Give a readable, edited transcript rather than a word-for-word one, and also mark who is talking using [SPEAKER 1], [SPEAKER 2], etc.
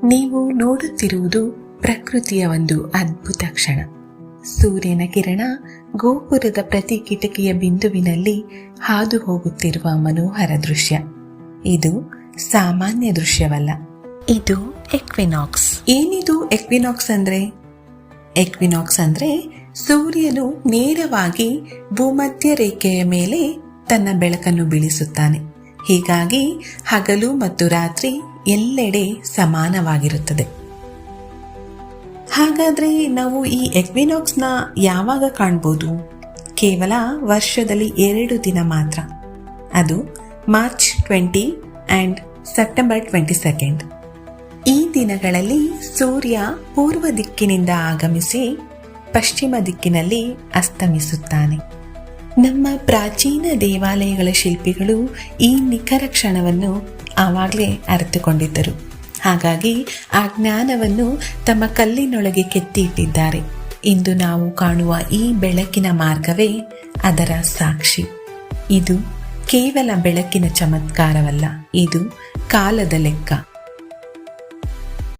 [SPEAKER 1] ನೀವು ನೋಡುತ್ತಿರುವುದು ಪ್ರಕೃತಿಯ ಒಂದು ಅದ್ಭುತ ಕ್ಷಣ. ಸೂರ್ಯನ ಕಿರಣ ಗೋಪುರದ ಪ್ರತಿ ಕಿಟಕಿಯ ಬಿಂದುವಿನಲ್ಲಿ ಹಾದು ಹೋಗುತ್ತಿರುವ ಮನೋಹರ ದೃಶ್ಯ. ಇದು ಸಾಮಾನ್ಯ ದೃಶ್ಯವಲ್ಲ, ಇದು ಎಕ್ವಿನಾಕ್ಸ್. ಏನಿದು ಎಕ್ವಿನಾಕ್ಸ್ ಅಂದ್ರೆ? ಎಕ್ವಿನಾಕ್ಸ್ ಅಂದ್ರೆ ಸೂರ್ಯನು ನೇರವಾಗಿ ಭೂಮಧ್ಯ ರೇಖೆಯ ಮೇಲೆ ತನ್ನ ಬೆಳಕನ್ನು ಬೀಳಿಸುತ್ತಾನೆ. ಹೀಗಾಗಿ ಹಗಲು ಮತ್ತು ರಾತ್ರಿ ಎಲ್ಲೆಡೆ ಸಮಾನವಾಗಿರುತ್ತದೆ. ಹಾಗಾದ್ರೆ ನಾವು ಈ ಎಕ್ವಿನಾಕ್ಸ್ನ ಯಾವಾಗ ಕಾಣ್ಬೋದು? ಕೇವಲ ವರ್ಷದಲ್ಲಿ 2 ದಿನ ಮಾತ್ರ. ಅದು ಮಾರ್ಚ್ 20 ಆ್ಯಂಡ್ ಸೆಪ್ಟೆಂಬರ್ 22. ಈ ದಿನಗಳಲ್ಲಿ ಸೂರ್ಯ ಪೂರ್ವ ದಿಕ್ಕಿನಿಂದ ಆಗಮಿಸಿ ಪಶ್ಚಿಮ ದಿಕ್ಕಿನಲ್ಲಿ ಅಸ್ತಮಿಸುತ್ತಾನೆ. ನಮ್ಮ ಪ್ರಾಚೀನ ದೇವಾಲಯಗಳ ಶಿಲ್ಪಿಗಳು ಈ ನಿಖರ ಕ್ಷಣವನ್ನು ಆವಾಗಲೇ ಅರಿತುಕೊಂಡಿದ್ದರು. ಹಾಗಾಗಿ ಆ ಜ್ಞಾನವನ್ನು ತಮ್ಮ ಕಲ್ಲಿನೊಳಗೆ ಕೆತ್ತಿ ಇಟ್ಟಿದ್ದಾರೆ. ಇಂದು ನಾವು ಕಾಣುವ ಈ ಬೆಳಕಿನ ಮಾರ್ಗವೇ ಅದರ ಸಾಕ್ಷಿ. ಇದು ಕೇವಲ ಬೆಳಕಿನ ಚಮತ್ಕಾರವಲ್ಲ, ಇದು ಕಾಲದ ಲೆಕ್ಕ.